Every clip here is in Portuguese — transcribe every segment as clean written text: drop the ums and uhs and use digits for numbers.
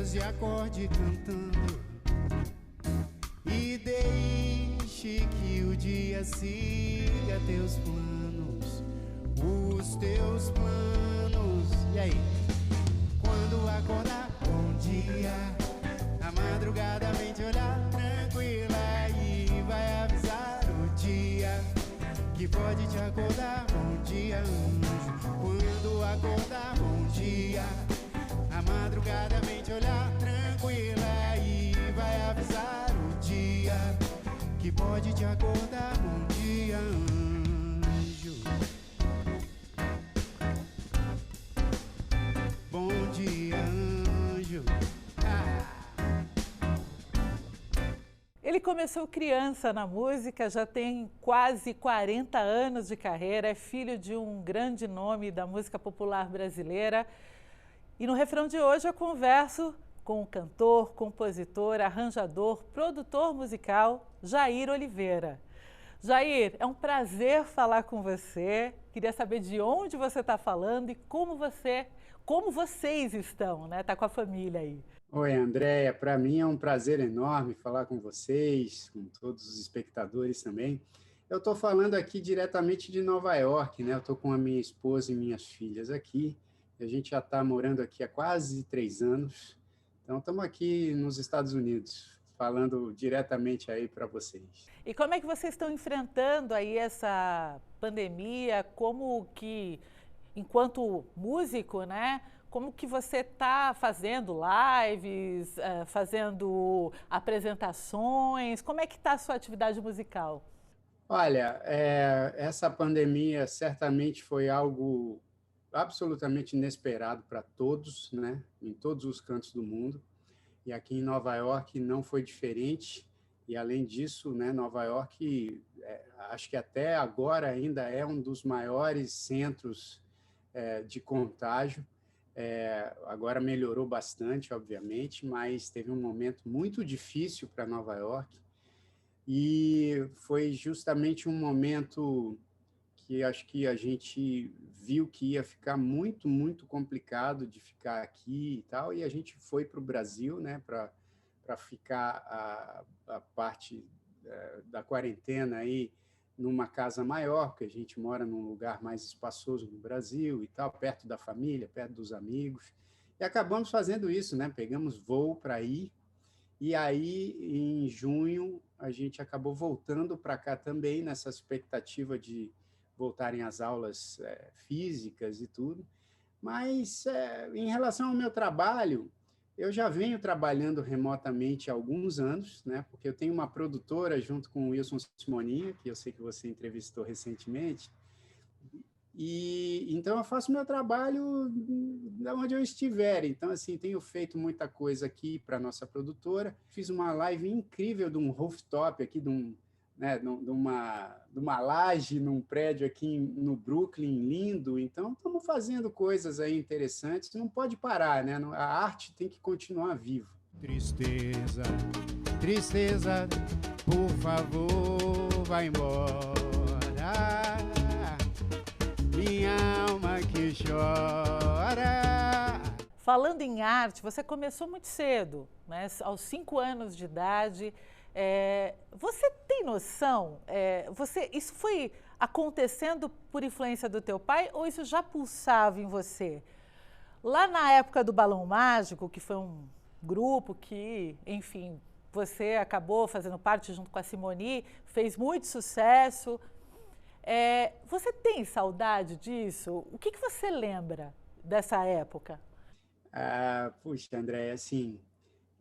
voz e acorde cantando. E deixe que o dia siga teus planos, os teus planos. E aí? Quando acordar, bom dia. A madrugada vem te olhar tranquila e vai avisar o dia que pode te acordar. Bom dia, anjo. Quando acordar, bom dia. A madrugada vem te olhar tranquila e vai avisar o dia que pode te acordar. Bom dia, anjo. Bom dia, anjo. Ele começou criança na música, já tem quase 40 anos de carreira, é filho de um grande nome da música popular brasileira. E no refrão de hoje eu converso com o cantor, compositor, arranjador, produtor musical, Jair Oliveira. Jair, é um prazer falar com você. Queria saber de onde você está falando e como vocês estão, né? Tá com a família aí. Oi, Andréia. Para mim é um prazer enorme falar com vocês, com todos os espectadores também. Eu estou falando aqui diretamente de Nova York, né? Eu estou com a minha esposa e minhas filhas aqui. A gente já está morando aqui há quase 3 anos. Então, estamos aqui nos Estados Unidos, falando diretamente aí para vocês. E como é que vocês estão enfrentando aí essa pandemia? Como que, enquanto músico, né? Como que você está fazendo lives, fazendo apresentações? Como é que está a sua atividade musical? Olha, essa pandemia certamente foi algo absolutamente inesperado para todos, né? Em todos os cantos do mundo. E aqui em Nova York não foi diferente. E, além disso, né, Nova York, acho que até agora ainda é um dos maiores centros de contágio. Agora melhorou bastante, obviamente, mas teve um momento muito difícil para Nova York. E foi justamente um momento que acho que a gente viu que ia ficar muito, muito complicado de ficar aqui e tal, e a gente foi para o Brasil, né, para ficar a parte da quarentena aí numa casa maior, porque a gente mora num lugar mais espaçoso no Brasil e tal, perto da família, perto dos amigos, e acabamos fazendo isso, né, pegamos voo para ir, e aí, em junho, a gente acabou voltando para cá também, nessa expectativa de voltarem às aulas físicas e tudo. Mas, em relação ao meu trabalho, eu já venho trabalhando remotamente há alguns anos, né? Porque eu tenho uma produtora junto com o Wilson Simoninha, que eu sei que você entrevistou recentemente, e então eu faço meu trabalho da onde eu estiver. Então, assim, tenho feito muita coisa aqui para a nossa produtora. Fiz uma live incrível de um rooftop aqui, de uma laje num prédio aqui no Brooklyn, lindo. Então, estamos fazendo coisas aí interessantes. Não pode parar, né? A arte tem que continuar viva. Tristeza, tristeza, por favor, vai embora. Minha alma que chora. Falando em arte, você começou muito cedo, né? Aos 5 anos de idade. Você tem noção? Isso foi acontecendo por influência do teu pai ou isso já pulsava em você? Lá na época do Balão Mágico, que foi um grupo que, enfim, você acabou fazendo parte junto com a Simone, fez muito sucesso. Você tem saudade disso? O que você lembra dessa época? Puxa, André, assim,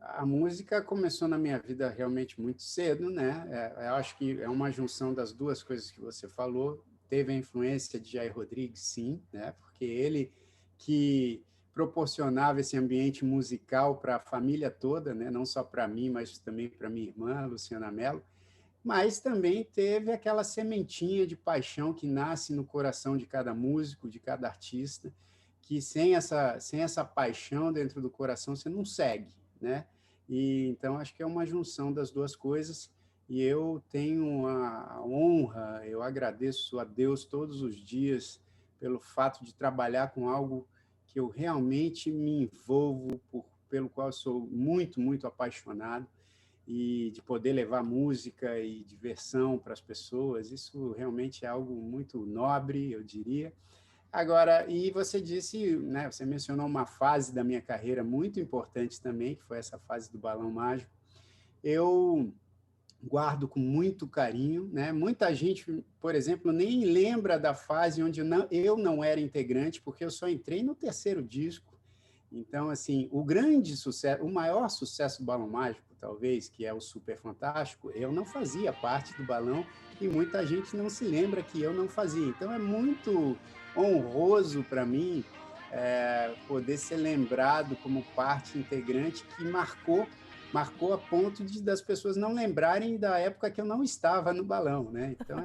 a música começou na minha vida realmente muito cedo, né? Eu acho que é uma junção das duas coisas que você falou. Teve a influência de Jair Rodrigues, sim, né? Porque ele que proporcionava esse ambiente musical para a família toda, né? Não só para mim, mas também para minha irmã, Luciana Mello. Mas também teve aquela sementinha de paixão que nasce no coração de cada músico, de cada artista, que sem essa paixão dentro do coração você não segue, né? E então acho que é uma junção das duas coisas, e eu tenho a honra, eu agradeço a Deus todos os dias pelo fato de trabalhar com algo que eu realmente me envolvo pelo qual eu sou muito, muito apaixonado, e de poder levar música e diversão para as pessoas, isso realmente é algo muito nobre, eu diria. Agora, e você disse, né, você mencionou uma fase da minha carreira muito importante também, que foi essa fase do Balão Mágico. Eu guardo com muito carinho, né? Muita gente, por exemplo, nem lembra da fase onde eu não era integrante, porque eu só entrei no terceiro disco. Então, assim, o grande sucesso, o maior sucesso do Balão Mágico, talvez, que é o Super Fantástico, eu não fazia parte do Balão e muita gente não se lembra que eu não fazia. Então, é muito honroso para mim poder ser lembrado como parte integrante que marcou a ponto das pessoas não lembrarem da época que eu não estava no Balão, né? Então,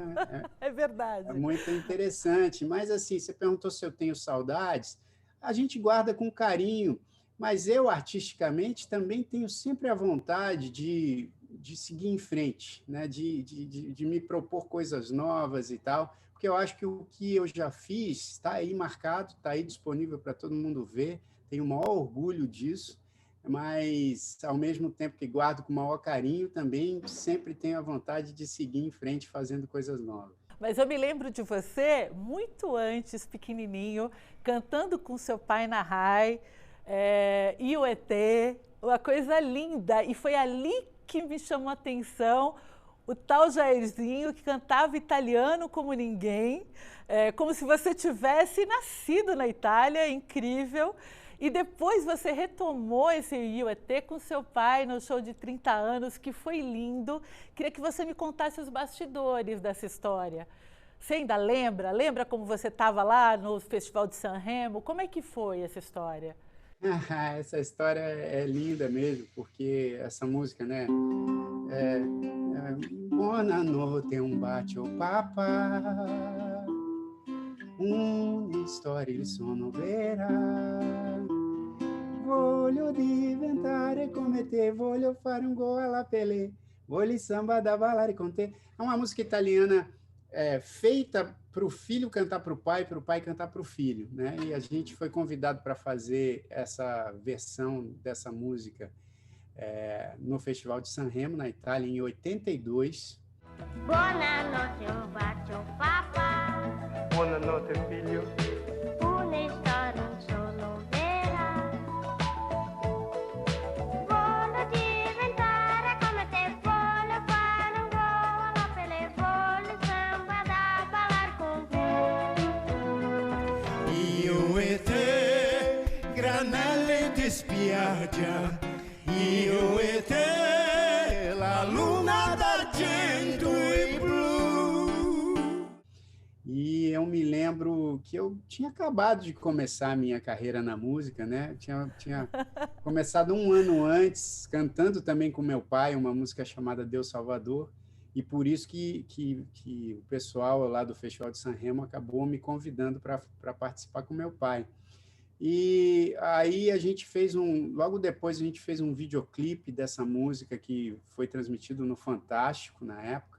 É é verdade. muito interessante. Mas, assim, você perguntou se eu tenho saudades, a gente guarda com carinho, mas eu, artisticamente, também tenho sempre a vontade de seguir em frente, né? de me propor coisas novas e tal, porque eu acho que o que eu já fiz está aí marcado, está aí disponível para todo mundo ver, tenho o maior orgulho disso, mas, ao mesmo tempo que guardo com o maior carinho, também sempre tenho a vontade de seguir em frente fazendo coisas novas. Mas eu me lembro de você muito antes, pequenininho, cantando com seu pai na RAI, e o ET, uma coisa linda. E foi ali que me chamou a atenção o tal Jairzinho, que cantava italiano como ninguém, como se você tivesse nascido na Itália, incrível. E depois você retomou esse IUET com seu pai no show de 30 anos, que foi lindo. Queria que você me contasse os bastidores dessa história. Você ainda lembra? Lembra como você estava lá no Festival de San Remo? Como é que foi essa história? Essa história é linda mesmo, porque essa música, né? Buonanotte, un bacio papà, una storia sono vera, voglio diventare come te, voglio fare un gol alla Pelé, voglio samba da ballare con te. É uma música italiana feita para o filho cantar para o pai cantar para o filho, né? E a gente foi convidado para fazer essa versão dessa música no Festival de San Remo, na Itália, em 82. Buonanotte, un bacio papà. Buonanotte figlio. Una storia solo vera. Voglio diventare come te, voglio fare un gol alla Pelé, voglio samba da ballar con te. Io e te, granelle di spiaggia, io e te, la luna d'argento e blu. E eu me lembro que eu tinha acabado de começar a minha carreira na música, né? Tinha começado um ano antes, cantando também com meu pai, uma música chamada Deus Salvador, e por isso que o pessoal lá do Festival de San Remo acabou me convidando para participar com meu pai. E aí logo depois a gente fez um videoclipe dessa música que foi transmitido no Fantástico na época.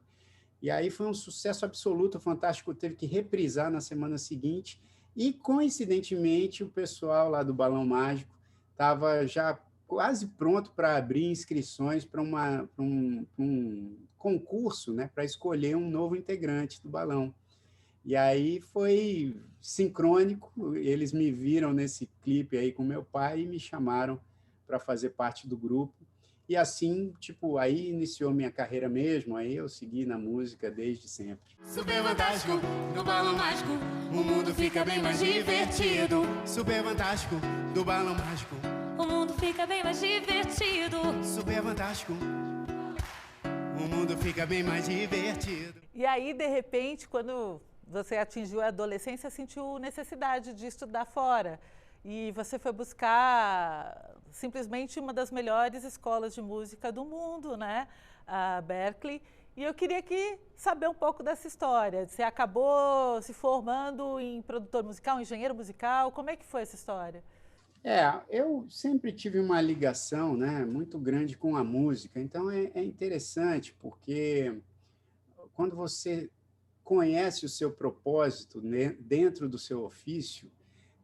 E aí foi um sucesso absoluto, o Fantástico teve que reprisar na semana seguinte e, coincidentemente, o pessoal lá do Balão Mágico estava já quase pronto para abrir inscrições para um concurso, né, para escolher um novo integrante do Balão. E aí foi sincrônico, eles me viram nesse clipe aí com meu pai e me chamaram para fazer parte do grupo. E assim, aí iniciou minha carreira mesmo, aí eu segui na música desde sempre. Super fantástico, do balão mágico, o mundo fica bem mais divertido. Super fantástico, do balão mágico, O mundo fica bem mais divertido. super fantástico, o mundo fica bem mais divertido. E aí, de repente, quando você atingiu a adolescência, sentiu necessidade de estudar fora. E você foi buscar simplesmente uma das melhores escolas de música do mundo, né? A Berklee. E eu queria saber um pouco dessa história. Você acabou se formando em produtor musical, engenheiro musical. Como é que foi essa história? Eu sempre tive uma ligação, né, muito grande com a música. Então é interessante, porque quando você conhece o seu propósito, né, dentro do seu ofício,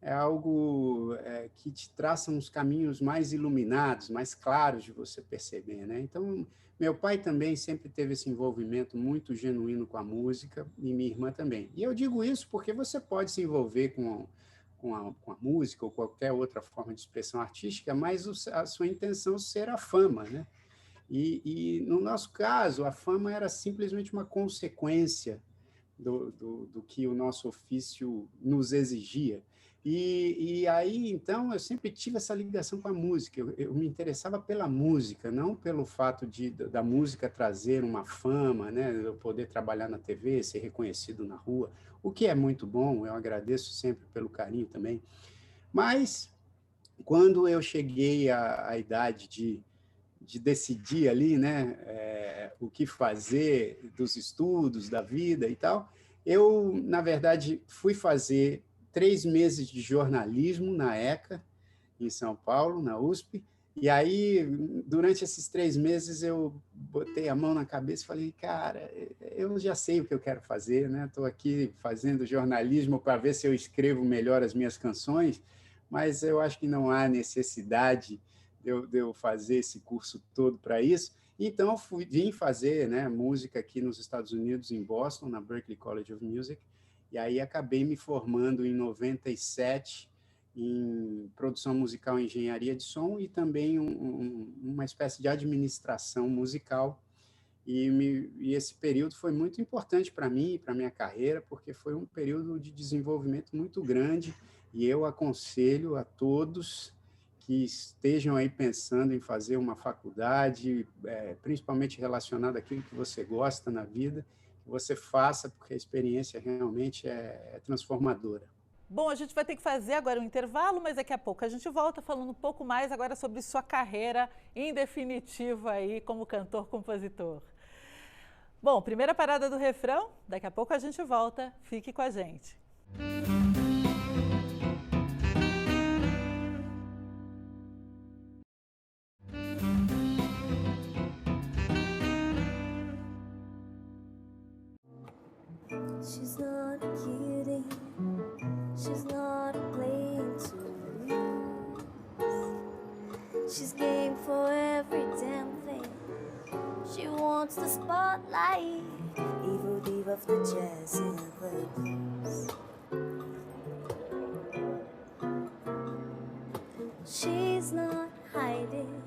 é algo que te traça uns caminhos mais iluminados, mais claros de você perceber, né? Então, meu pai também sempre teve esse envolvimento muito genuíno com a música, e minha irmã também. E eu digo isso porque você pode se envolver com a música ou qualquer outra forma de expressão artística, mas a sua intenção ser a fama, né? No nosso caso, a fama era simplesmente uma consequência do que o nosso ofício nos exigia. Aí, então, eu sempre tive essa ligação com a música. Eu me interessava pela música, não pelo fato da música trazer uma fama, né? Eu poder trabalhar na TV, ser reconhecido na rua, o que é muito bom, eu agradeço sempre pelo carinho também. Mas, quando eu cheguei à idade de decidir ali, né, o que fazer dos estudos, da vida e tal, eu, na verdade, fui fazer 3 meses de jornalismo na ECA, em São Paulo, na USP, e aí, durante esses 3 meses, eu botei a mão na cabeça e falei, cara, eu já sei o que eu quero fazer, né? Estou aqui fazendo jornalismo para ver se eu escrevo melhor as minhas canções, mas eu acho que não há necessidade de eu fazer esse curso todo para isso. Então, eu vim fazer, né, música aqui nos Estados Unidos, em Boston, na Berklee College of Music, e aí acabei me formando em 97 em produção musical e engenharia de som e também uma espécie de administração musical. E esse período foi muito importante para mim e para a minha carreira, porque foi um período de desenvolvimento muito grande, e eu aconselho a todos que estejam aí pensando em fazer uma faculdade, principalmente relacionada àquilo que você gosta na vida, que você faça, porque a experiência realmente é transformadora. Bom, a gente vai ter que fazer agora um intervalo, mas daqui a pouco a gente volta falando um pouco mais agora sobre sua carreira em definitivo aí como cantor-compositor. Bom, primeira parada do refrão, daqui a pouco a gente volta, fique com a gente. She's not kidding, she's not playing to lose. She's game for every damn thing. She wants the spotlight, evil diva of the jazz and the blues. She's not hiding,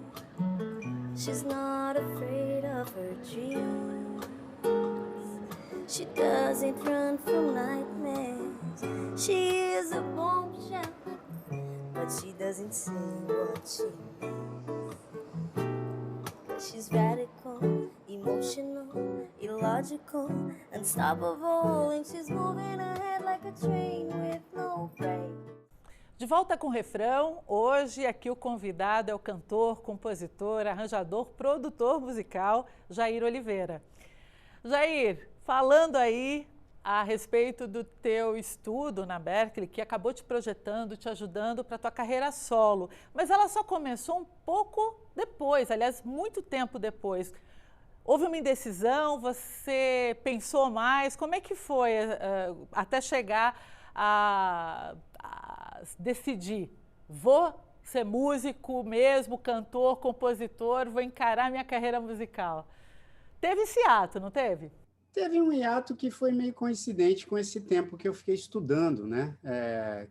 she's not afraid of her dreams. She doesn't run from nightmares. She is a bombshell, but she doesn't say what she means. She's radical, emotional, illogical, unstoppable, and she's moving ahead like a train with no brakes. De volta com o refrão, hoje aqui o convidado é o cantor, compositor, arranjador, produtor musical, Jair Oliveira. Jair, falando aí a respeito do teu estudo na Berklee, que acabou te projetando, te ajudando para a tua carreira solo, mas ela só começou um pouco depois, aliás, muito tempo depois. Houve uma indecisão, você pensou mais, como é que foi até chegar a decidir, vou ser músico mesmo, cantor, compositor, vou encarar minha carreira musical? Teve esse ato, não teve? Teve um hiato que foi meio coincidente com esse tempo que eu fiquei estudando, né?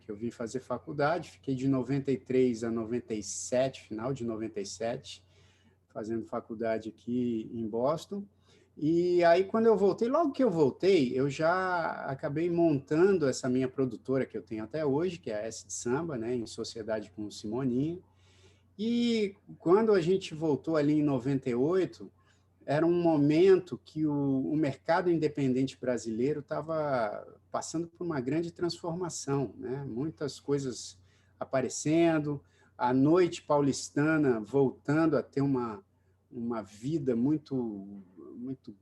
Que eu vim fazer faculdade, fiquei de 93 a 97, final de 97, fazendo faculdade aqui em Boston. E aí, quando eu voltei, logo que eu voltei, eu já acabei montando essa minha produtora que eu tenho até hoje, que é a S de Samba, né? Em sociedade com o Simoninha. E quando a gente voltou ali em 98, era um momento que o mercado independente brasileiro estava passando por uma grande transformação, né? Muitas coisas aparecendo, a noite paulistana voltando a ter uma vida muito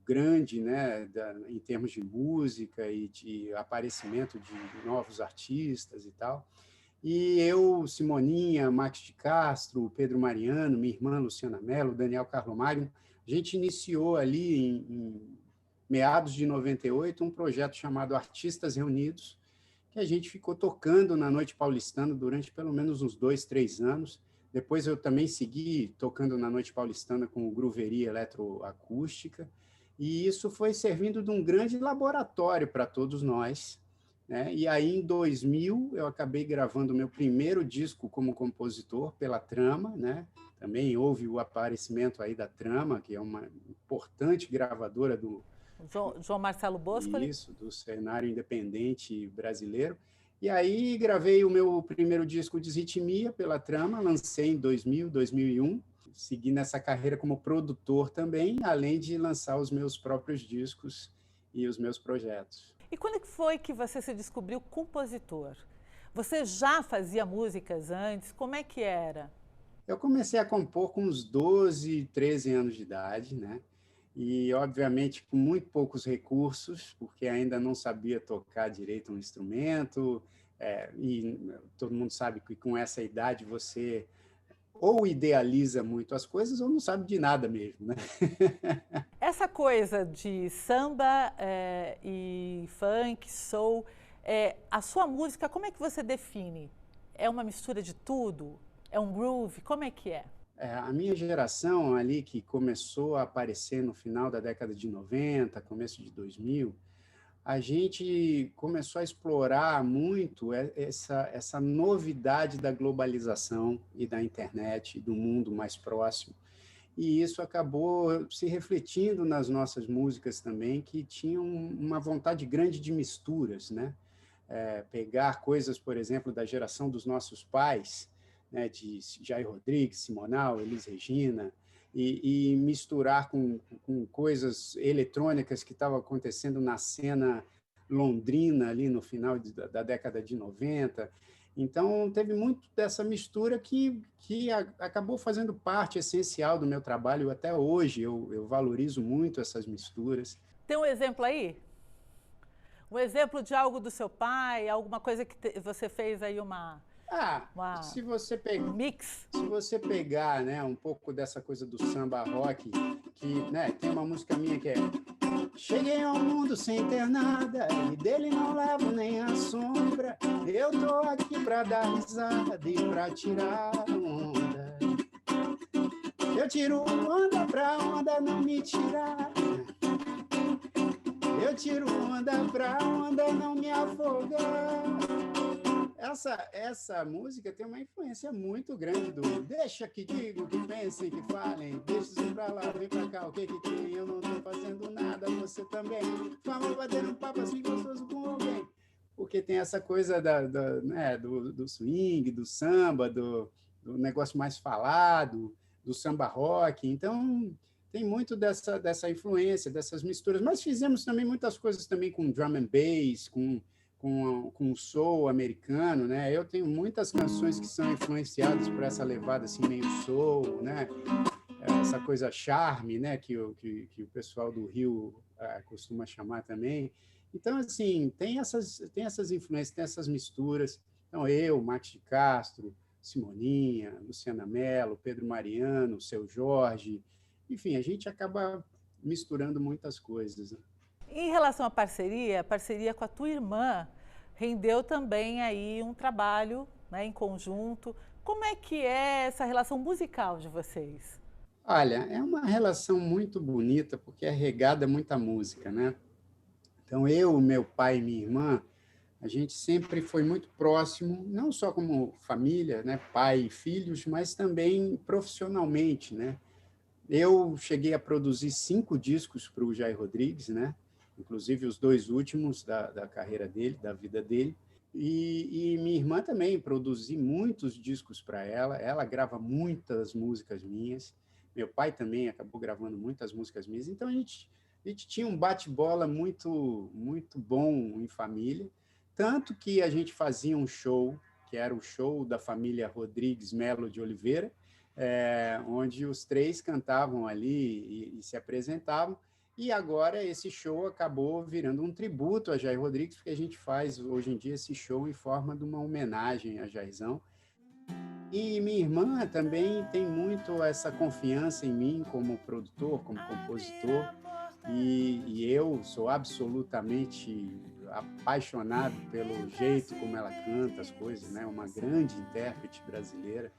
grande, né? Em termos de música e de aparecimento de novos artistas e tal. E eu, Simoninha, Max de Castro, Pedro Mariano, minha irmã Luciana Mello, Daniel Carlomagno, a gente iniciou ali, em meados de 98, um projeto chamado Artistas Reunidos, que a gente ficou tocando na Noite Paulistana durante pelo menos uns 2, 3 anos. Depois eu também segui tocando na Noite Paulistana com grooveria eletroacústica, e isso foi servindo de um grande laboratório para todos nós, né? E aí, em 2000, eu acabei gravando o meu primeiro disco como compositor pela Trama, né? Também houve o aparecimento aí da Trama, que é uma importante gravadora do João Marcelo Boscoli? isso, do cenário independente brasileiro. E aí gravei o meu primeiro disco, Desritmia, pela Trama, lancei em 2000, 2001, segui nessa carreira como produtor também, além de lançar os meus próprios discos e os meus projetos. E quando que foi que você se descobriu compositor? Você já fazia músicas antes? Como é que era? Eu comecei a compor com uns 12, 13 anos de idade, né? E, obviamente, com muito poucos recursos, porque ainda não sabia tocar direito um instrumento, e todo mundo sabe que com essa idade você ou idealiza muito as coisas ou não sabe de nada mesmo, né? Essa coisa de samba e funk, soul, a sua música, como é que você define? É uma mistura de tudo? É um groove? Como é que é? A minha geração ali, que começou a aparecer no final da década de 90, começo de 2000, a gente começou a explorar muito essa novidade da globalização e da internet, do mundo mais próximo. E isso acabou se refletindo nas nossas músicas também, que tinham uma vontade grande de misturas, né? Pegar coisas, por exemplo, da geração dos nossos pais, né, de Jair Rodrigues, Simonal, Elis Regina, e misturar com coisas eletrônicas que estavam acontecendo na cena londrina ali no final da década de 90. Então, teve muito dessa mistura que acabou fazendo parte essencial do meu trabalho até hoje. Eu valorizo muito essas misturas. Tem um exemplo aí? Um exemplo de algo do seu pai, alguma coisa que você fez aí Se você mix? Se você pegar, né, um pouco dessa coisa do samba rock, que, né, tem uma música minha que é cheguei ao mundo sem ter nada e dele não levo nem a sombra. Eu tô aqui pra dar risada e pra tirar onda. Eu tiro onda pra onda não me tirar. Eu tiro onda pra onda não me afogar. Essa música tem uma influência muito grande do deixa que digo, que pensem, que falem, deixa isso pra lá, vem pra cá, o que que tem? Eu não tô fazendo nada, você também. Falou batendo um papo assim gostoso com alguém. Porque tem essa coisa né, do swing, do samba, do negócio mais falado, do samba rock. Então, tem muito dessa influência, dessas misturas. Mas fizemos também muitas coisas também com drum and bass, com o soul americano, né? Eu tenho muitas canções que são influenciadas por essa levada assim meio soul, né? Essa coisa charme, né? Que o pessoal do Rio costuma chamar também. Então, assim, tem essas influências, tem essas misturas. Então, eu, Max de Castro, Simoninha, Luciana Mello, Pedro Mariano, Seu Jorge, enfim, a gente acaba misturando muitas coisas, né? Em relação à parceria, a parceria com a tua irmã rendeu também aí um trabalho, né, em conjunto. Como é que é essa relação musical de vocês? Olha, é uma relação muito bonita, porque é regada muita música, né? Então, eu, meu pai e minha irmã, a gente sempre foi muito próximo, não só como família, né, pai e filhos, mas também profissionalmente, né? Eu cheguei a produzir 5 discos para o Jair Rodrigues, né? Inclusive os 2 últimos da carreira dele, da vida dele. E minha irmã também, produzi muitos discos para ela. Ela grava muitas músicas minhas. Meu pai também acabou gravando muitas músicas minhas. Então, a gente tinha um bate-bola muito, muito bom em família. Tanto que a gente fazia um show, que era o show da família Rodrigues Melo de Oliveira, onde os 3 cantavam ali e se apresentavam. E agora esse show acabou virando um tributo a Jair Rodrigues, porque a gente faz hoje em dia esse show em forma de uma homenagem a Jairzão. E minha irmã também tem muito essa confiança em mim como produtor, como compositor, e eu sou absolutamente apaixonado pelo jeito como ela canta as coisas, né? Uma grande intérprete brasileira.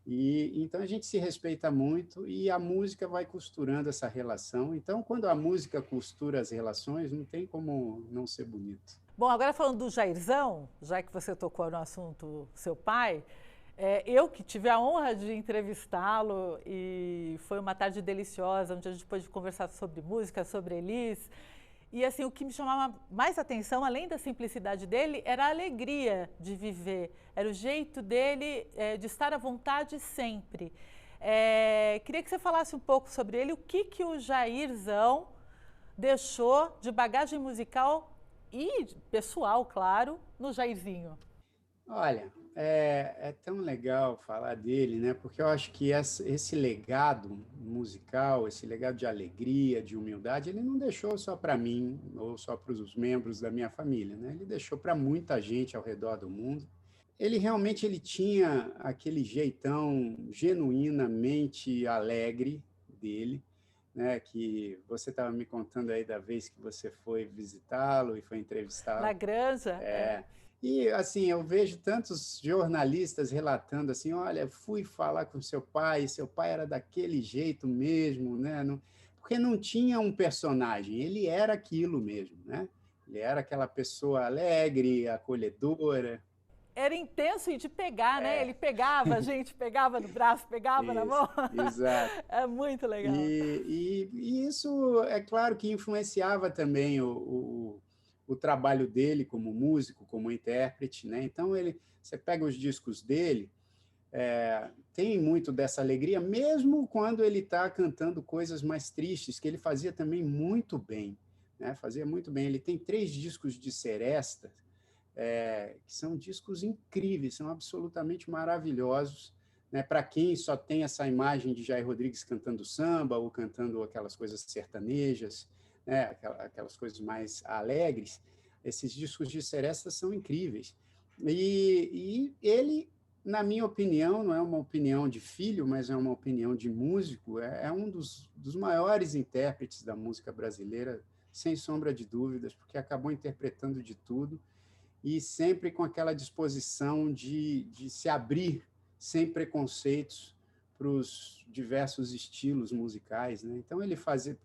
E então a gente se respeita muito e a música vai costurando essa relação. Então, quando a música costura as relações, não tem como não ser bonito. Bom, agora falando do Jairzão, já que você tocou no assunto seu pai, eu que tive a honra de entrevistá-lo e foi uma tarde deliciosa, onde a gente pôde conversar sobre música, sobre Elis. E assim, o que me chamava mais atenção, além da simplicidade dele, era a alegria de viver, era o jeito dele de estar à vontade sempre. Queria que você falasse um pouco sobre ele, o que o Jairzão deixou de bagagem musical e pessoal, claro, no Jairzinho. Olha, é tão legal falar dele, né? Porque eu acho que esse legado musical, esse legado de alegria, de humildade, ele não deixou só para mim ou só para os membros da minha família, né? Ele deixou para muita gente ao redor do mundo. Ele realmente tinha aquele jeitão genuinamente alegre dele, né? Que você estava me contando aí da vez que você foi visitá-lo e foi entrevistá-lo. Na Granja. E, assim, eu vejo tantos jornalistas relatando assim, olha, fui falar com seu pai era daquele jeito mesmo, né? Porque não tinha um personagem, ele era aquilo mesmo, né? Ele era aquela pessoa alegre, acolhedora. Era intenso e de pegar, né? Ele pegava a gente, pegava no braço, pegava na mão. Exato. É muito legal. E isso, é claro que influenciava também o trabalho dele como músico, como intérprete, né? Então, você pega os discos dele, tem muito dessa alegria, mesmo quando ele está cantando coisas mais tristes, que ele fazia também muito bem, né? Fazia muito bem. Ele tem 3 discos de seresta, que são discos incríveis, são absolutamente maravilhosos, né? Para quem só tem essa imagem de Jair Rodrigues cantando samba ou cantando aquelas coisas sertanejas, né? Aquelas coisas mais alegres, esses discos de seresta são incríveis. E ele, na minha opinião, não é uma opinião de filho, mas é uma opinião de músico, é um dos maiores intérpretes da música brasileira, sem sombra de dúvidas, porque acabou interpretando de tudo e sempre com aquela disposição de se abrir sem preconceitos para os diversos estilos musicais, né? Então, ele fazia...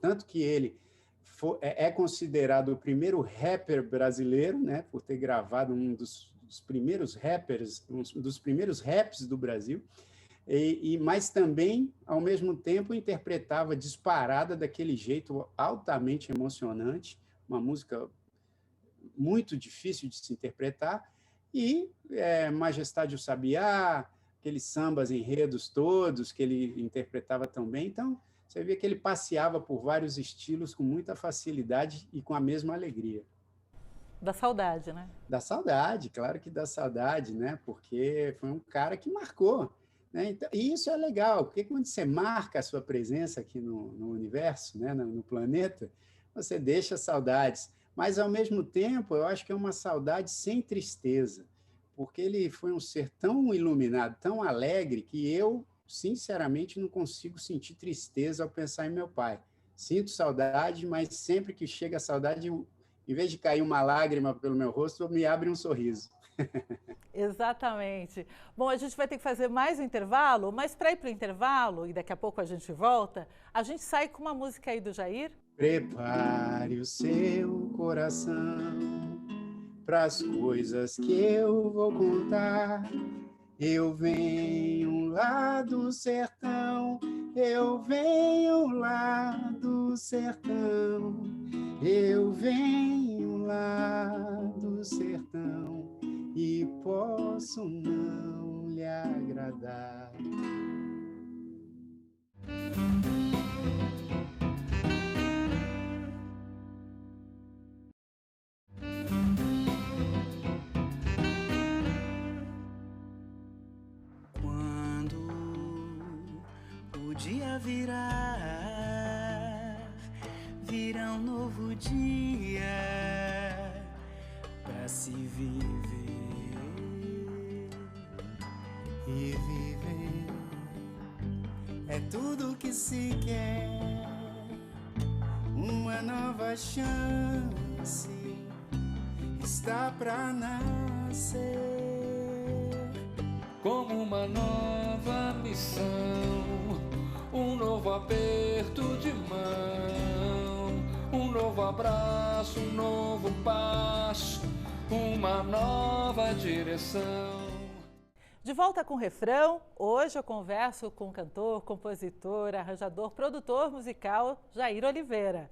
tanto que ele é considerado o primeiro rapper brasileiro, né? Por ter gravado um dos primeiros rappers, um dos primeiros raps do Brasil, mas também, ao mesmo tempo, interpretava disparada daquele jeito altamente emocionante, uma música muito difícil de se interpretar, e Majestade o Sabiá, aqueles sambas enredos todos que ele interpretava tão bem. Então, você via que ele passeava por vários estilos com muita facilidade e com a mesma alegria. Da saudade, né? Da saudade, claro que da saudade, né? Porque foi um cara que marcou, né? Então, e isso é legal, porque quando você marca a sua presença aqui no universo, né? No planeta, você deixa saudades. Mas, ao mesmo tempo, eu acho que é uma saudade sem tristeza, porque ele foi um ser tão iluminado, tão alegre, que eu, sinceramente, não consigo sentir tristeza ao pensar em meu pai. Sinto saudade, mas sempre que chega a saudade, em vez de cair uma lágrima pelo meu rosto, me abre um sorriso. Exatamente. Bom, a gente vai ter que fazer mais um intervalo, mas para ir para o intervalo, e daqui a pouco a gente volta, a gente sai com uma música aí do Jair. Prepare o seu coração para as coisas que eu vou contar. Eu venho lá do sertão, eu venho lá do sertão, eu venho lá do sertão e posso não lhe agradar. Virá um novo dia pra se viver e viver é tudo que se quer, uma nova chance está pra nascer. Como uma nova missão, um novo aperto de mão, um novo abraço, um novo passo, uma nova direção. De volta com o refrão, hoje eu converso com o cantor, compositor, arranjador, produtor musical Jair Oliveira.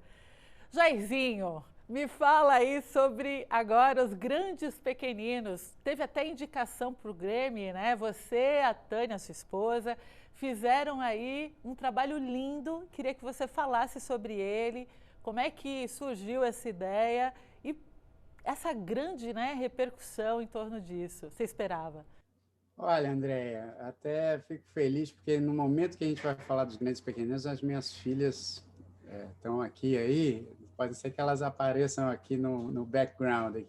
Jairzinho, me fala aí sobre agora os Grandes Pequeninos. Teve até indicação para o Grammy, né? Você, a Tânia, sua esposa, fizeram aí um trabalho lindo. Queria que você falasse sobre ele, como é que surgiu essa ideia e essa grande, né, repercussão em torno disso. Você esperava? Olha, Andréia, até fico feliz porque no momento que a gente vai falar dos Grandes Pequeninos, as minhas filhas estão aqui aí, pode ser que elas apareçam aqui no background.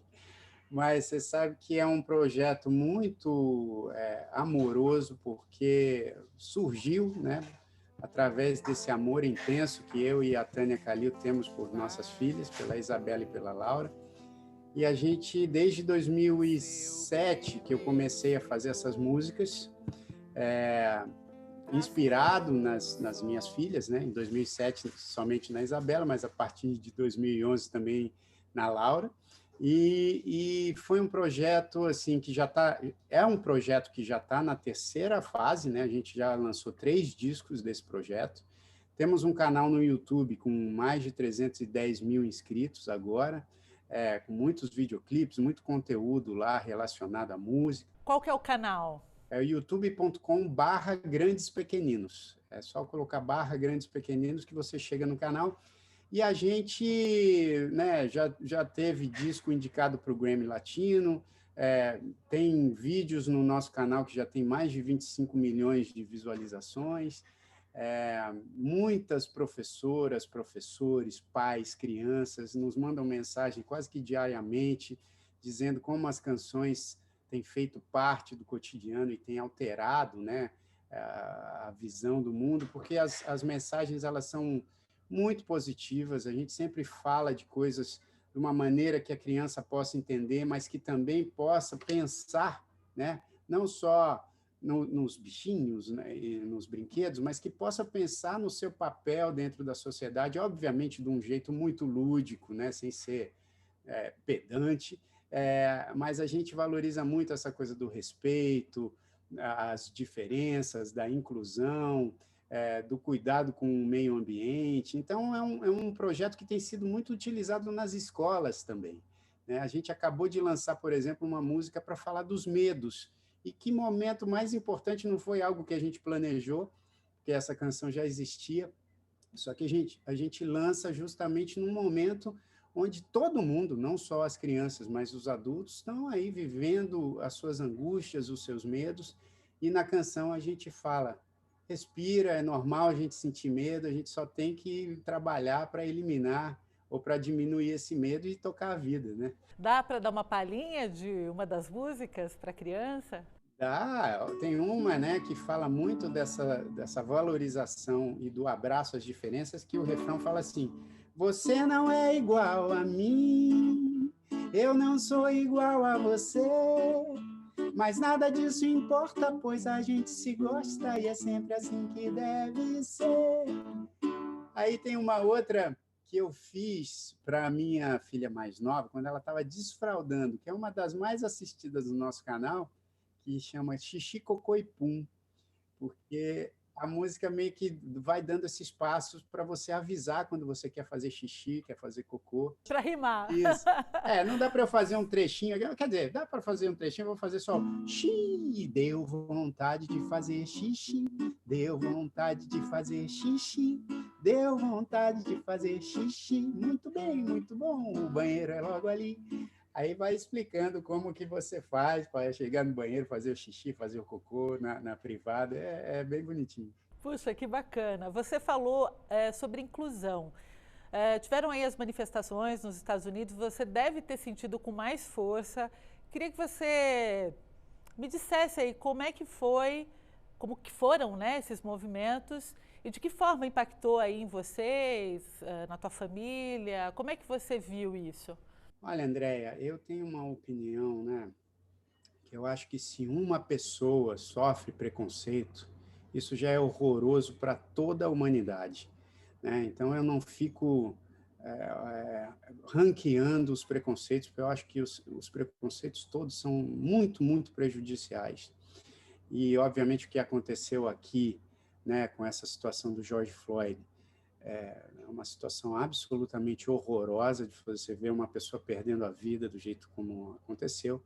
Mas você sabe que é um projeto muito amoroso, porque surgiu, né, através desse amor intenso que eu e a Tânia Calil temos por nossas filhas, pela Isabela e pela Laura. E a gente, desde 2007, que eu comecei a fazer essas músicas, inspirado nas minhas filhas, né? Em 2007, somente na Isabela, mas a partir de 2011 também na Laura. E foi um projeto assim que um projeto que já está na terceira fase, né? A gente já lançou 3 discos desse projeto. Temos um canal no YouTube com mais de 310 mil inscritos agora, com muitos videoclipes, muito conteúdo lá relacionado à música. Qual que é o canal? É youtube.com/Grandes Pequeninos. É só colocar /Grandes Pequeninos que você chega no canal. E a gente, né, já teve disco indicado para o Grammy Latino, tem vídeos no nosso canal que já tem mais de 25 milhões de visualizações. Muitas professoras, professores, pais, crianças nos mandam mensagem quase que diariamente, dizendo como as canções têm feito parte do cotidiano e têm alterado, né, a visão do mundo, porque as mensagens elas são muito positivas, a gente sempre fala de coisas de uma maneira que a criança possa entender, mas que também possa pensar, né, não só nos bichinhos, né, nos brinquedos, mas que possa pensar no seu papel dentro da sociedade, obviamente de um jeito muito lúdico, né, sem ser pedante, mas a gente valoriza muito essa coisa do respeito, as diferenças, da inclusão, do cuidado com o meio ambiente. Então, é um projeto que tem sido muito utilizado nas escolas também, né? A gente acabou de lançar, por exemplo, uma música para falar dos medos. E que momento mais importante, não foi algo que a gente planejou, porque essa canção já existia, só que a gente lança justamente num momento onde todo mundo, não só as crianças, mas os adultos, estão aí vivendo as suas angústias, os seus medos, e na canção a gente fala, respira, é normal a gente sentir medo, a gente só tem que trabalhar para eliminar ou para diminuir esse medo e tocar a vida, né? Dá para dar uma palhinha de uma das músicas para criança? Dá, tem uma, né, que fala muito dessa valorização e do abraço às diferenças, que o refrão fala assim: você não é igual a mim, eu não sou igual a você, mas nada disso importa, pois a gente se gosta e é sempre assim que deve ser. Aí tem uma outra que eu fiz para a minha filha mais nova, quando ela estava desfraldando, que é uma das mais assistidas do nosso canal, que chama Xixi, Cocô e Pum, porque a música meio que vai dando esses passos para você avisar quando você quer fazer xixi, quer fazer cocô. Para rimar. Isso. Não dá para eu fazer um trechinho, quer dizer, dá para fazer um trechinho, eu vou fazer só xixi, deu vontade de fazer xixi, deu vontade de fazer xixi, deu vontade de fazer xixi, muito bem, muito bom, o banheiro é logo ali. Aí vai explicando como que você faz para chegar no banheiro, fazer o xixi, fazer o cocô na privada, é bem bonitinho. Puxa, que bacana. Você falou sobre inclusão. Tiveram aí as manifestações nos Estados Unidos, você deve ter sentido com mais força. Queria que você me dissesse aí como é que foi, como que foram, né, esses movimentos e de que forma impactou aí em vocês, na tua família, como é que você viu isso? Olha, Andréia, eu tenho uma opinião, né, que eu acho que se uma pessoa sofre preconceito, isso já é horroroso para toda a humanidade, né? Então eu não fico ranqueando os preconceitos, porque eu acho que os preconceitos todos são muito, muito prejudiciais. E, obviamente, o que aconteceu aqui, né, com essa situação do George Floyd, é uma situação absolutamente horrorosa de você ver uma pessoa perdendo a vida do jeito como aconteceu.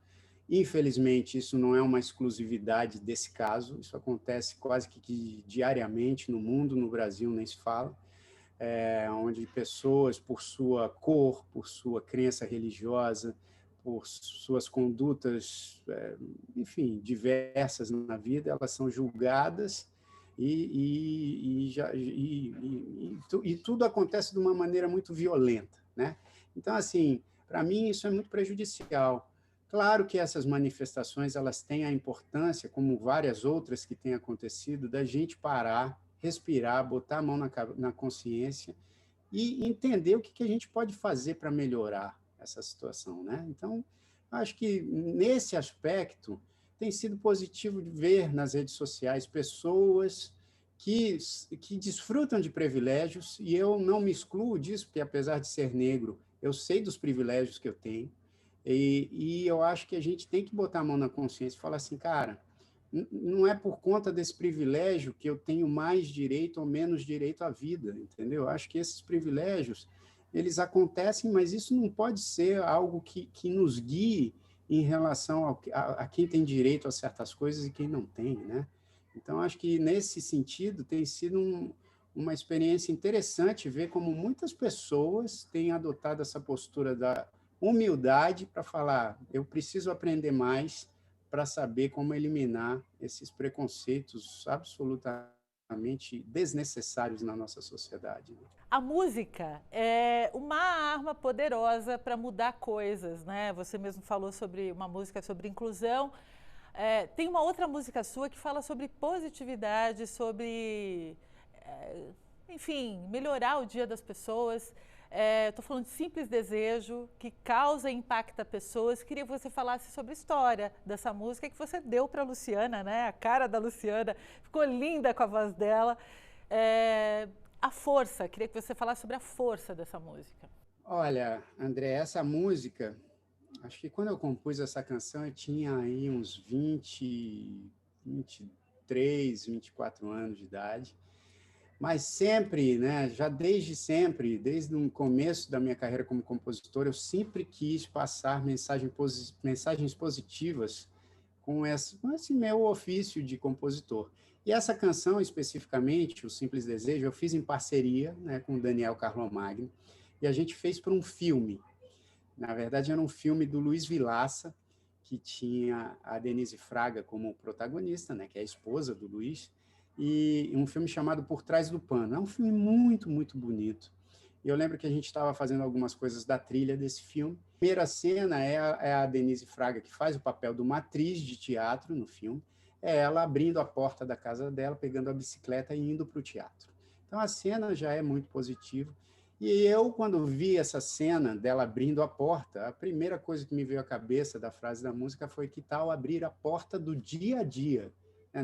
Infelizmente, isso não é uma exclusividade desse caso, isso acontece quase que diariamente no mundo, no Brasil nem se fala, onde pessoas, por sua cor, por sua crença religiosa, por suas condutas, enfim, diversas na vida, elas são julgadas e tudo acontece de uma maneira muito violenta, né? Então, assim, para mim isso é muito prejudicial. Claro que essas manifestações elas têm a importância, como várias outras que têm acontecido, da gente parar, respirar, botar a mão na consciência e entender o que a gente pode fazer para melhorar essa situação, né? Então, acho que nesse aspecto tem sido positivo de ver nas redes sociais pessoas que desfrutam de privilégios, e eu não me excluo disso, porque apesar de ser negro, eu sei dos privilégios que eu tenho, e eu acho que a gente tem que botar a mão na consciência e falar assim, cara, não é por conta desse privilégio que eu tenho mais direito ou menos direito à vida, entendeu? Eu acho que esses privilégios, eles acontecem, mas isso não pode ser algo que nos guie em relação a quem tem direito a certas coisas e quem não tem, né? Então, acho que nesse sentido tem sido uma experiência interessante ver como muitas pessoas têm adotado essa postura da humildade para falar, eu preciso aprender mais para saber como eliminar esses preconceitos absolutamente desnecessários na nossa sociedade. A música é uma arma poderosa para mudar coisas, né? Você mesmo falou sobre uma música sobre inclusão. Tem uma outra música sua que fala sobre positividade, sobre, enfim, melhorar o dia das pessoas. Estou falando de Simples Desejo, que causa e impacta pessoas. Queria que você falasse sobre a história dessa música que você deu para a Luciana, né? A cara da Luciana ficou linda com a voz dela. A força, queria que você falasse sobre a força dessa música. Olha, André, essa música, acho que quando eu compus essa canção eu tinha aí uns 23, 24 anos de idade. Mas sempre, né, já desde sempre, desde o começo da minha carreira como compositor, eu sempre quis passar mensagens positivas com esse meu ofício de compositor. E essa canção, especificamente, O Simples Desejo, eu fiz em parceria, né, com o Daniel Carlomagno, e a gente fez para um filme. Na verdade, era um filme do Luiz Vilaça, que tinha a Denise Fraga como protagonista, né, que é a esposa do Luiz, e um filme chamado Por Trás do Pano. É um filme muito, muito bonito. E eu lembro que a gente estava fazendo algumas coisas da trilha desse filme. A primeira cena é a Denise Fraga, que faz o papel de uma atriz de teatro no filme. É ela abrindo a porta da casa dela, pegando a bicicleta e indo para o teatro. Então, a cena já é muito positiva. E eu, quando vi essa cena dela abrindo a porta, a primeira coisa que me veio à cabeça da frase da música foi: que tal abrir a porta do dia a dia?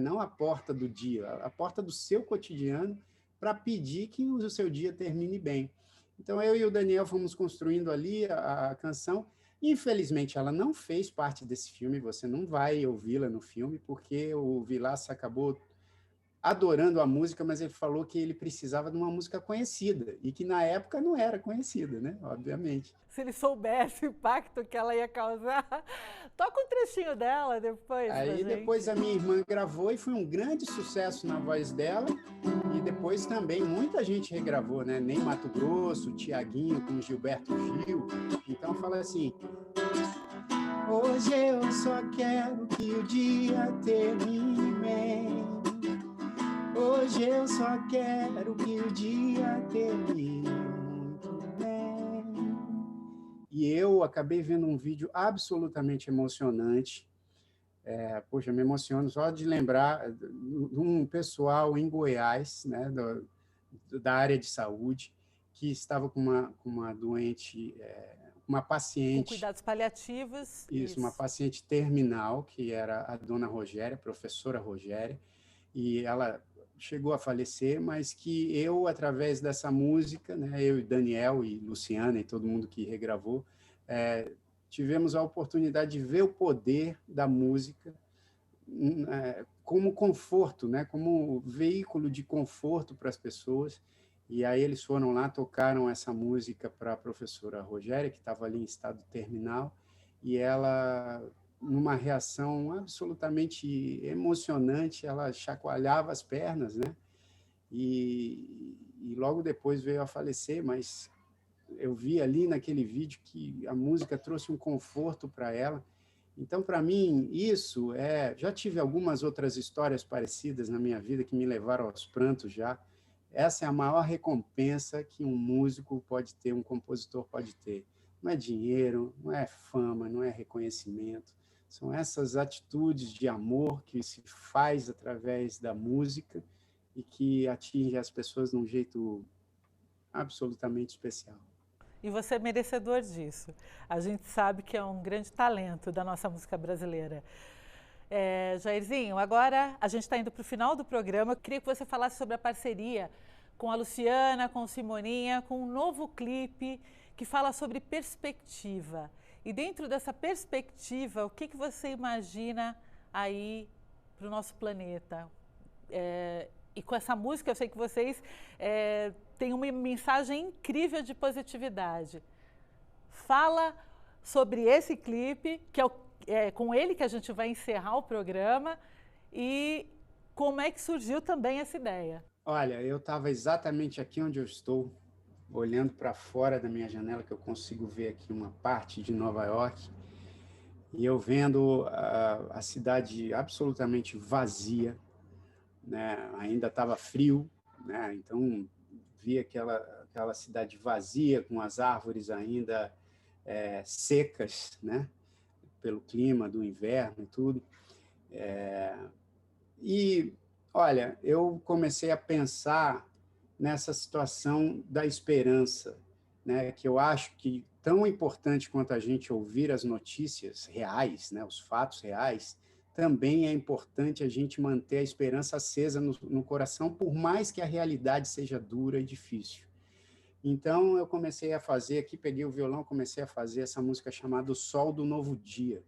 Não a porta do dia, a porta do seu cotidiano, para pedir que o seu dia termine bem. Então, eu e o Daniel fomos construindo ali a canção. Infelizmente, ela não fez parte desse filme, você não vai ouvi-la no filme, porque o Vilaça acabou adorando a música, mas ele falou que ele precisava de uma música conhecida, e que na época não era conhecida, né? Obviamente. Se ele soubesse o impacto que ela ia causar. Toca um trechinho dela depois. Aí depois a minha irmã gravou e foi um grande sucesso na voz dela. E depois também muita gente regravou, né? Ney Matogrosso, Tiaguinho com Gilberto Gil. Então fala assim: hoje eu só quero que o dia termine bem. Hoje eu só quero que o dia termine muito bem. E eu acabei vendo um vídeo absolutamente emocionante. Poxa, me emociono só de lembrar de um pessoal em Goiás, né, da área de saúde, que estava com uma doente, uma Com paciente, cuidados paliativos. uma paciente terminal, que era a dona Rogéria, professora Rogéria, e ela chegou a falecer, mas que eu, através dessa música, né, eu e Daniel e Luciana e todo mundo que regravou, tivemos a oportunidade de ver o poder da música como conforto, né, como veículo de conforto para as pessoas. E aí eles foram lá, tocaram essa música para a professora Rogéria, que estava ali em estado terminal, e ela, numa reação absolutamente emocionante, ela chacoalhava as pernas, né? E logo depois veio a falecer, mas eu vi ali naquele vídeo que a música trouxe um conforto para ela. Então, para mim, isso já tive algumas outras histórias parecidas na minha vida que me levaram aos prantos já. Essa é a maior recompensa que um músico pode ter, um compositor pode ter. Não é dinheiro, não é fama, não é reconhecimento. São essas atitudes de amor que se faz através da música e que atinge as pessoas de um jeito absolutamente especial. E você é merecedor disso. A gente sabe que é um grande talento da nossa música brasileira. Jairzinho, agora a gente está indo para o final do programa. Eu queria que você falasse sobre a parceria com a Luciana, com o Simoninha, com um novo clipe que fala sobre perspectiva. E dentro dessa perspectiva, o que você imagina aí para o nosso planeta? E com essa música, eu sei que vocês têm uma mensagem incrível de positividade. Fala sobre esse clipe, que é com ele que a gente vai encerrar o programa, e como é que surgiu também essa ideia. Olha, eu estava exatamente aqui onde eu estou, olhando para fora da minha janela, que eu consigo ver aqui uma parte de Nova York, e eu vendo a cidade absolutamente vazia, né? Ainda estava frio, né? Então vi aquela cidade vazia, com as árvores ainda secas, né? Pelo clima do inverno e tudo. E, olha, eu comecei a pensar nessa situação da esperança, né? Que eu acho que tão importante quanto a gente ouvir as notícias reais, né? Os fatos reais, também é importante a gente manter a esperança acesa no coração, por mais que a realidade seja dura e difícil. Então, eu comecei a fazer aqui, peguei o violão, comecei a fazer essa música chamada O Sol do Novo Dia,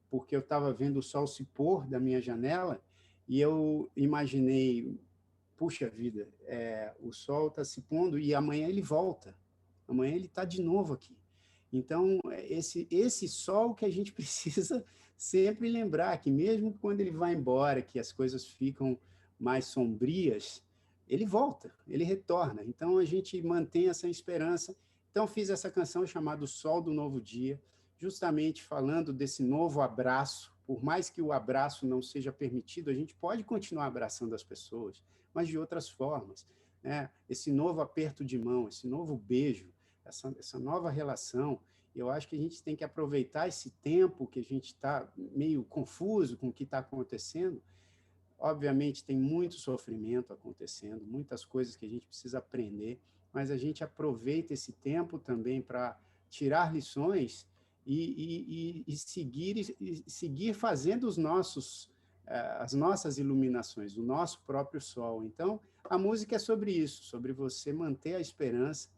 porque eu estava vendo o sol se pôr da minha janela e eu imaginei, puxa vida, o sol está se pondo e amanhã ele volta, amanhã ele está de novo aqui. Então, esse sol que a gente precisa sempre lembrar, que mesmo quando ele vai embora, que as coisas ficam mais sombrias, ele volta, ele retorna. Então, a gente mantém essa esperança. Então, fiz essa canção chamada O Sol do Novo Dia, justamente falando desse novo abraço. Por mais que o abraço não seja permitido, a gente pode continuar abraçando as pessoas, mas de outras formas, né? Esse novo aperto de mão, esse novo beijo, essa nova relação, eu acho que a gente tem que aproveitar esse tempo que a gente está meio confuso com o que está acontecendo. Obviamente, tem muito sofrimento acontecendo, muitas coisas que a gente precisa aprender, mas a gente aproveita esse tempo também para tirar lições e seguir fazendo as nossas iluminações, o nosso próprio sol. Então, a música é sobre isso, sobre você manter a esperança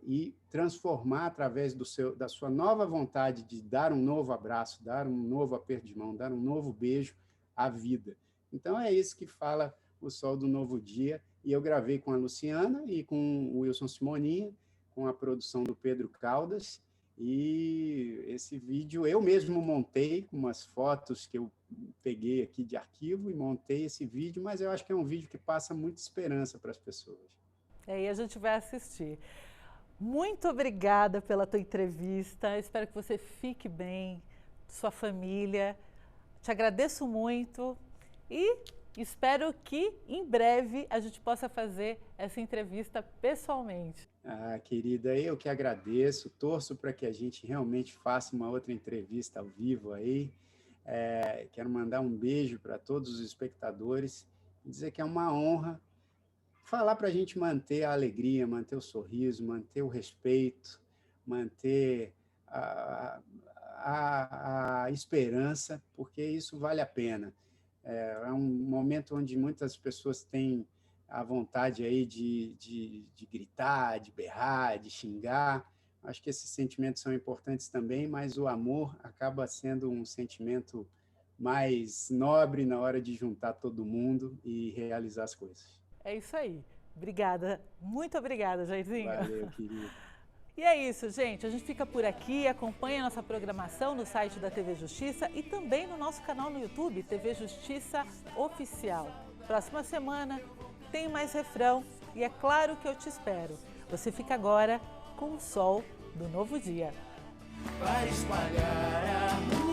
e transformar através da sua nova vontade de dar um novo abraço, dar um novo aperto de mão, dar um novo beijo à vida. Então, é isso que fala O Sol do Novo Dia, e eu gravei com a Luciana e com o Wilson Simoninha, com a produção do Pedro Caldas, e esse vídeo eu mesmo montei com umas fotos que eu peguei aqui de arquivo e montei esse vídeo, mas eu acho que é um vídeo que passa muita esperança para as pessoas. E a gente vai assistir. Muito obrigada pela tua entrevista, espero que você fique bem, sua família. Te agradeço muito e espero que em breve a gente possa fazer essa entrevista pessoalmente. Querida, eu que agradeço, torço para que a gente realmente faça uma outra entrevista ao vivo aí. Quero mandar um beijo para todos os espectadores e dizer que é uma honra falar para a gente manter a alegria, manter o sorriso, manter o respeito, manter a esperança, porque isso vale a pena. É um momento onde muitas pessoas têm a vontade aí de gritar, de berrar, de xingar. Acho que esses sentimentos são importantes também, mas o amor acaba sendo um sentimento mais nobre na hora de juntar todo mundo e realizar as coisas. É isso aí. Obrigada, muito obrigada, Jairzinho. Valeu, querido. E é isso, gente. A gente fica por aqui, acompanha a nossa programação no site da TV Justiça e também no nosso canal no YouTube, TV Justiça Oficial. Próxima semana tem mais refrão e é claro que eu te espero. Você fica agora com o sol do novo dia. Para espalhar a